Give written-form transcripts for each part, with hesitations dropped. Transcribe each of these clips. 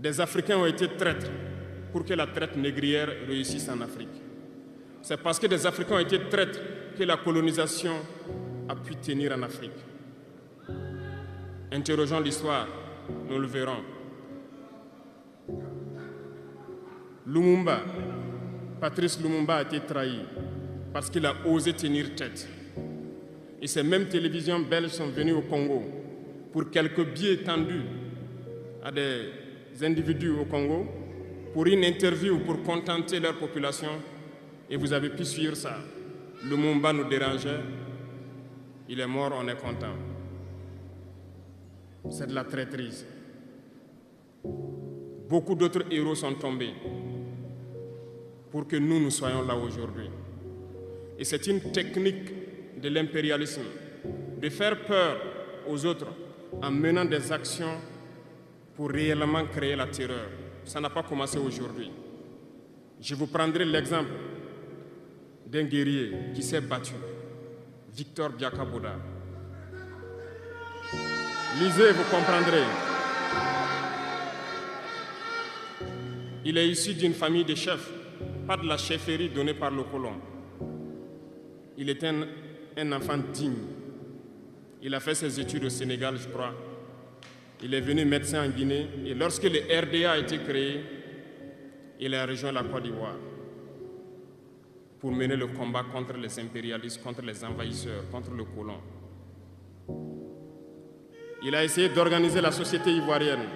des Africains ont été traîtres pour que la traite négrière réussisse en Afrique. C'est parce que des Africains ont été traîtres que la colonisation a pu tenir en Afrique. Interrogeons l'histoire, nous le verrons. Lumumba, Patrice Lumumba a été trahi parce qu'il a osé tenir tête. Et ces mêmes télévisions belges sont venues au Congo pour quelques billets tendus à des individus au Congo pour une interview pour contenter leur population. Et vous avez pu suivre ça. Lumumba nous dérangeait, il est mort, on est content. C'est de la traîtrise. Beaucoup d'autres héros sont tombés pour que nous soyons là aujourd'hui. Et c'est une technique de l'impérialisme, de faire peur aux autres en menant des actions pour réellement créer la terreur. Ça n'a pas commencé aujourd'hui. Je vous prendrai l'exemple d'un guerrier qui s'est battu, Victor Biakaboda. Lisez, vous comprendrez. Il est issu d'une famille de chefs, pas de la chefferie donnée par le colon. Il était un enfant digne. Il a fait ses études au Sénégal, je crois. Il est venu médecin en Guinée et lorsque le RDA a été créé, il a rejoint la Côte d'Ivoire pour mener le combat contre les impérialistes, contre les envahisseurs, contre le colon. Il a essayé d'organiser la société ivoirienne.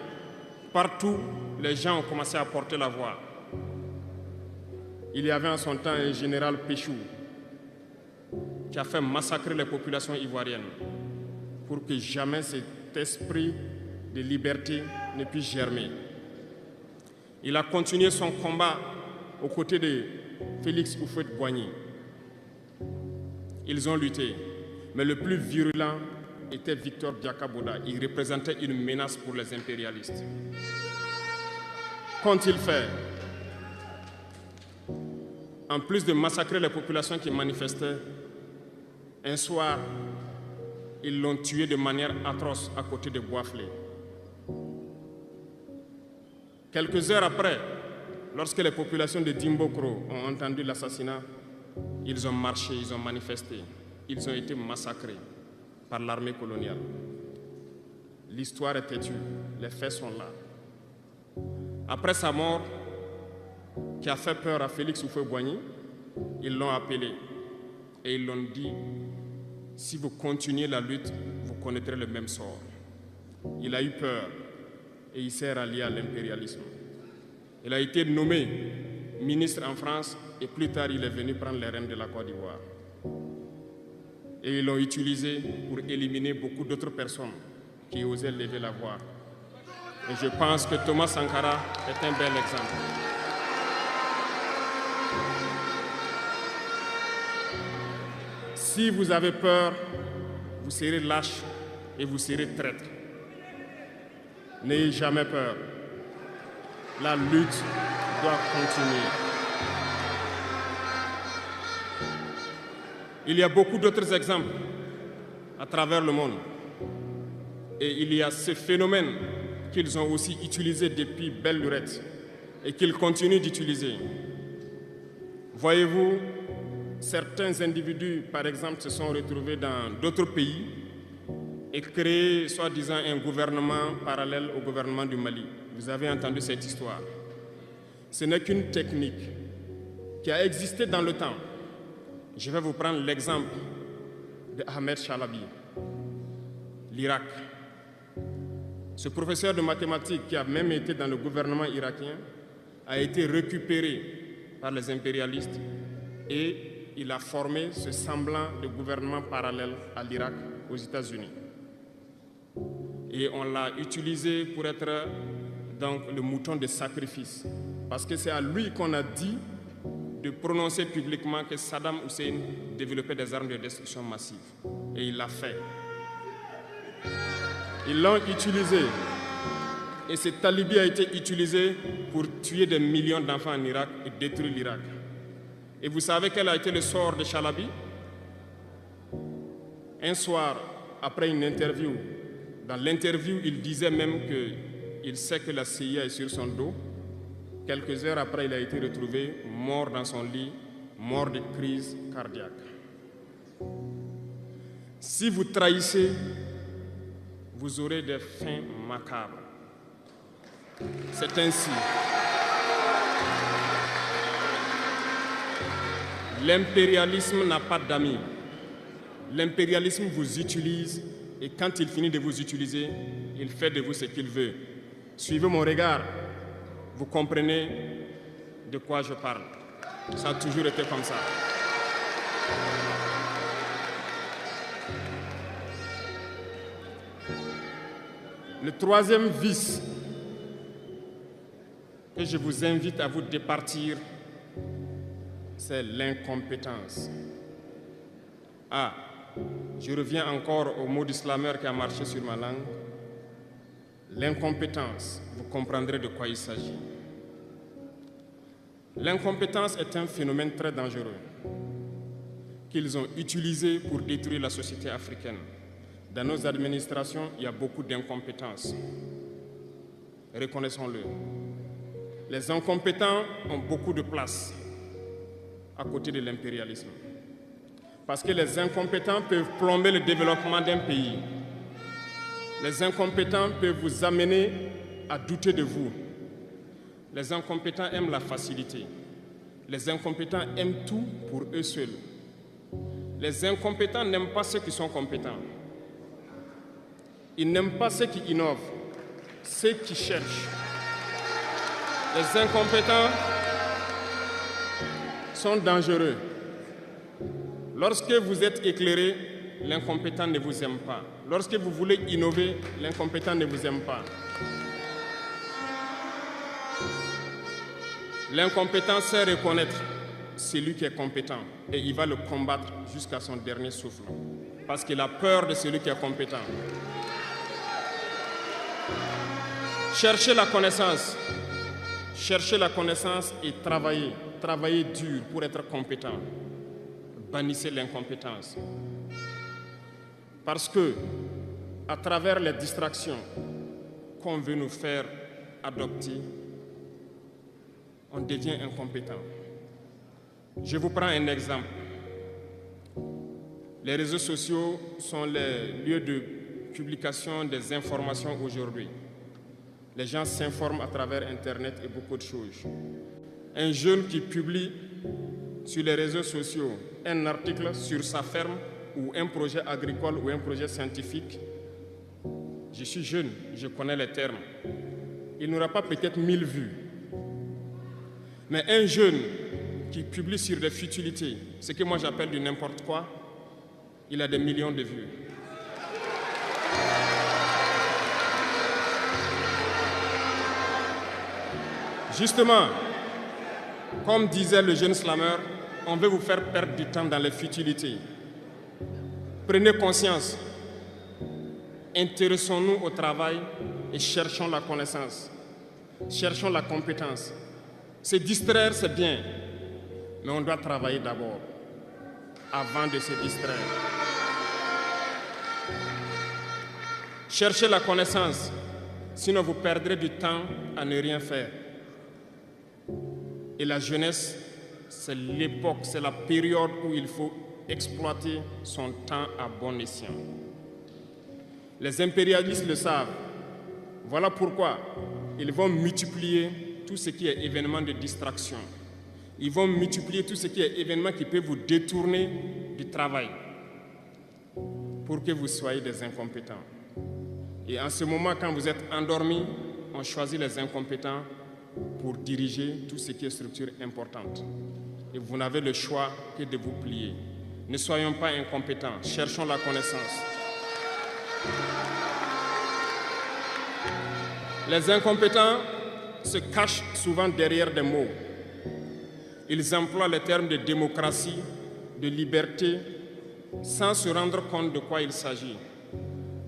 Partout, les gens ont commencé à porter la voix. Il y avait en son temps un général Péchou qui a fait massacrer les populations ivoiriennes pour que jamais cet esprit de liberté ne puisse germer. Il a continué son combat aux côtés de Félix Houphouët-Boigny. Ils ont lutté, mais le plus virulent était Victor Biakaboda. Il représentait une menace pour les impérialistes. Qu'ont-ils fait? En plus de massacrer les populations qui manifestaient, un soir, ils l'ont tué de manière atroce à côté de Boisflé. Quelques heures après, lorsque les populations de Dimbokro ont entendu l'assassinat, ils ont marché, ils ont manifesté, ils ont été massacrés par l'armée coloniale. L'histoire est têtue, les faits sont là. Après sa mort, qui a fait peur à Félix Houphouët-Boigny, ils l'ont appelé et ils l'ont dit: si vous continuez la lutte, vous connaîtrez le même sort. Il a eu peur et il s'est rallié à l'impérialisme. Il a été nommé ministre en France et plus tard il est venu prendre les rênes de la Côte d'Ivoire. Et ils l'ont utilisé pour éliminer beaucoup d'autres personnes qui osaient lever la voix. Et je pense que Thomas Sankara est un bel exemple. Si vous avez peur, vous serez lâche et vous serez traître. N'ayez jamais peur. La lutte doit continuer. Il y a beaucoup d'autres exemples à travers le monde. Et il y a ce phénomène qu'ils ont aussi utilisé depuis belle lurette et qu'ils continuent d'utiliser. Voyez-vous, certains individus, par exemple, se sont retrouvés dans d'autres pays et créé, soi-disant, un gouvernement parallèle au gouvernement du Mali. Vous avez entendu cette histoire. Ce n'est qu'une technique qui a existé dans le temps. Je vais vous prendre l'exemple de Ahmed Chalabi, l'Irak. Ce professeur de mathématiques qui a même été dans le gouvernement irakien a été récupéré par les impérialistes et il a formé ce semblant de gouvernement parallèle à l'Irak aux États-Unis. Et on l'a utilisé pour être donc le mouton de sacrifice. Parce que c'est à lui qu'on a dit de prononcer publiquement que Saddam Hussein développait des armes de destruction massive. Et il l'a fait. Ils l'ont utilisé. Et cet alibi a été utilisé pour tuer des millions d'enfants en Irak et détruire l'Irak. Et vous savez quel a été le sort de Chalabi? Un soir, après une interview, dans l'interview, il disait même qu'il il sait que la CIA est sur son dos. Quelques heures après, il a été retrouvé mort dans son lit, mort de crise cardiaque. Si vous trahissez, vous aurez des fins macabres. C'est ainsi. L'impérialisme n'a pas d'amis. L'impérialisme vous utilise et quand il finit de vous utiliser, il fait de vous ce qu'il veut. Suivez mon regard, vous comprenez de quoi je parle. Ça a toujours été comme ça. Le troisième vice que je vous invite à vous départir, c'est l'incompétence. Ah, je reviens encore au mot du slammer qui a marché sur ma langue. L'incompétence, vous comprendrez de quoi il s'agit. L'incompétence est un phénomène très dangereux qu'ils ont utilisé pour détruire la société africaine. Dans nos administrations, il y a beaucoup d'incompétence. Reconnaissons-le. Les incompétents ont beaucoup de place à côté de l'impérialisme. Parce que les incompétents peuvent plomber le développement d'un pays. Les incompétents peuvent vous amener à douter de vous. Les incompétents aiment la facilité. Les incompétents aiment tout pour eux seuls. Les incompétents n'aiment pas ceux qui sont compétents. Ils n'aiment pas ceux qui innovent, ceux qui cherchent. Les incompétents sont dangereux. Lorsque vous êtes éclairé, l'incompétent ne vous aime pas. Lorsque vous voulez innover, l'incompétent ne vous aime pas. L'incompétent sait reconnaître celui qui est compétent et il va le combattre jusqu'à son dernier souffle parce qu'il a peur de celui qui est compétent. Cherchez la connaissance. Cherchez la connaissance et travaillez. Travaillez dur pour être compétent. Bannissez l'incompétence. Parce que, à travers les distractions qu'on veut nous faire adopter, on devient incompétent. Je vous prends un exemple. Les réseaux sociaux sont les lieux de publication des informations aujourd'hui. Les gens s'informent à travers Internet et beaucoup de choses. Un jeune qui publie sur les réseaux sociaux un article sur sa ferme ou un projet agricole ou un projet scientifique, je suis jeune, je connais les termes. Il n'aura pas peut-être 1000 vues. Mais un jeune qui publie sur des futilités, ce que moi j'appelle du n'importe quoi, il a des millions de vues. Justement, comme disait le jeune slammer, on veut vous faire perdre du temps dans les futilités. Prenez conscience, intéressons-nous au travail et cherchons la connaissance, cherchons la compétence. Se distraire, c'est bien, mais on doit travailler d'abord, avant de se distraire. Cherchez la connaissance, sinon vous perdrez du temps à ne rien faire. Et la jeunesse, c'est l'époque, c'est la période où il faut exploiter son temps à bon escient. Les impérialistes le savent. Voilà pourquoi ils vont multiplier tout ce qui est événement de distraction. Ils vont multiplier tout ce qui est événement qui peut vous détourner du travail pour que vous soyez des incompétents. Et en ce moment, quand vous êtes endormis, on choisit les incompétents pour diriger tout ce qui est structure importante. Et vous n'avez le choix que de vous plier. Ne soyons pas incompétents, cherchons la connaissance. Les incompétents se cachent souvent derrière des mots. Ils emploient les termes de démocratie, de liberté, sans se rendre compte de quoi il s'agit.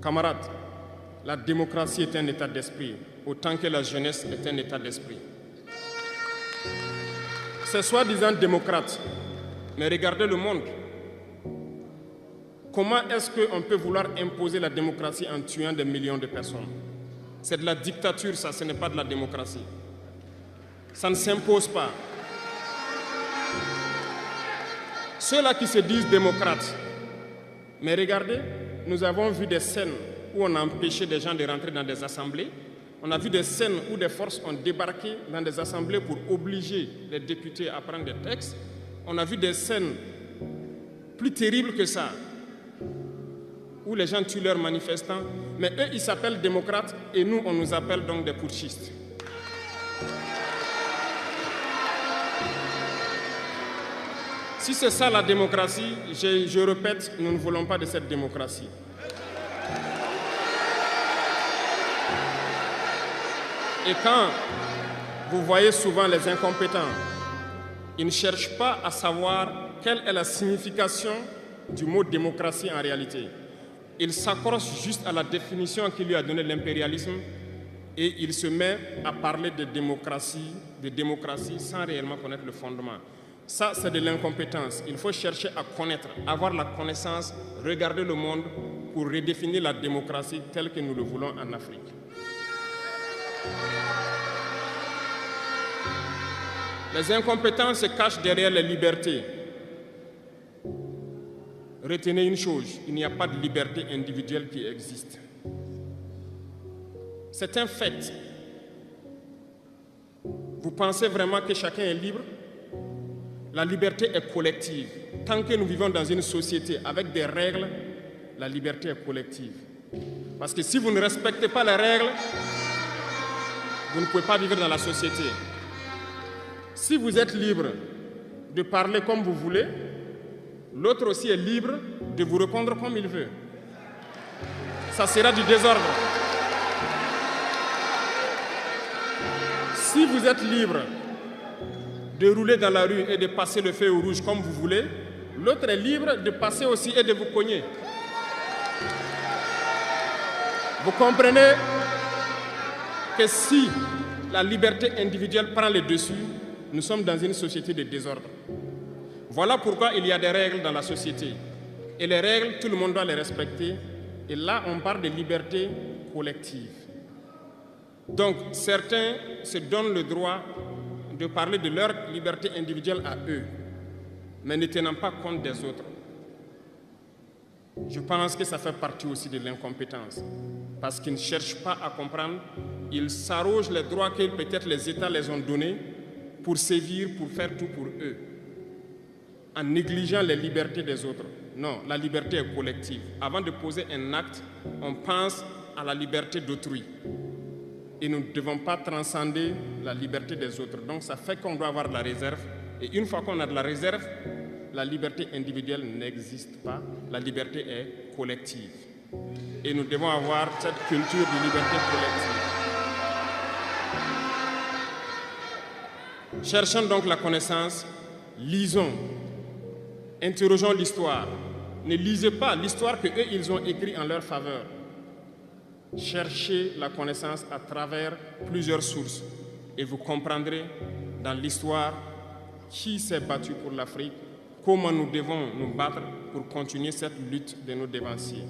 Camarades, la démocratie est un état d'esprit, autant que la jeunesse est un état d'esprit. C'est soi-disant démocrate, mais regardez le monde. Comment est-ce qu'on peut vouloir imposer la démocratie en tuant des millions de personnes? C'est de la dictature, ça, ce n'est pas de la démocratie. Ça ne s'impose pas. Ceux-là qui se disent démocrates, mais regardez, nous avons vu des scènes où on a empêché des gens de rentrer dans des assemblées. On a vu des scènes où des forces ont débarqué dans des assemblées pour obliger les députés à prendre des textes. On a vu des scènes plus terribles que ça, où les gens tuent leurs manifestants. Mais eux, ils s'appellent démocrates et nous, on nous appelle donc des putschistes. Si c'est ça la démocratie, je répète, nous ne voulons pas de cette démocratie. Et quand vous voyez souvent les incompétents, ils ne cherchent pas à savoir quelle est la signification du mot démocratie en réalité. Ils s'accrochent juste à la définition qui lui a donné l'impérialisme et il se met à parler de démocratie sans réellement connaître le fondement. Ça, c'est de l'incompétence. Il faut chercher à connaître, avoir la connaissance, regarder le monde pour redéfinir la démocratie telle que nous le voulons en Afrique. Les incompétents se cachent derrière les libertés. Retenez une chose, il n'y a pas de liberté individuelle qui existe. C'est un fait. Vous pensez vraiment que chacun est libre? La liberté est collective. Tant que nous vivons dans une société avec des règles, la liberté est collective. Parce que si vous ne respectez pas les règles, vous ne pouvez pas vivre dans la société. Si vous êtes libre de parler comme vous voulez, l'autre aussi est libre de vous répondre comme il veut. Ça sera du désordre. Si vous êtes libre de rouler dans la rue et de passer le feu au rouge comme vous voulez, l'autre est libre de passer aussi et de vous cogner. Vous comprenez que si la liberté individuelle prend le dessus, nous sommes dans une société de désordre. Voilà pourquoi il y a des règles dans la société. Et les règles, tout le monde doit les respecter. Et là, on parle de liberté collective. Donc, certains se donnent le droit de parler de leur liberté individuelle à eux, mais ne tenant pas compte des autres. Je pense que ça fait partie aussi de l'incompétence, parce qu'ils ne cherchent pas à comprendre, ils s'arrogent les droits que peut-être les États les ont donnés pour sévir, pour faire tout pour eux, en négligeant les libertés des autres. Non, la liberté est collective. Avant de poser un acte, on pense à la liberté d'autrui. Et nous ne devons pas transcender la liberté des autres. Donc ça fait qu'on doit avoir de la réserve. Et une fois qu'on a de la réserve, la liberté individuelle n'existe pas. La liberté est collective. Et nous devons avoir cette culture de liberté collective. Cherchons donc la connaissance, lisons, interrogeons l'histoire. Ne lisez pas l'histoire qu'eux, ils ont écrite en leur faveur. Cherchez la connaissance à travers plusieurs sources et vous comprendrez dans l'histoire qui s'est battu pour l'Afrique, comment nous devons nous battre pour continuer cette lutte de nos dévanciers.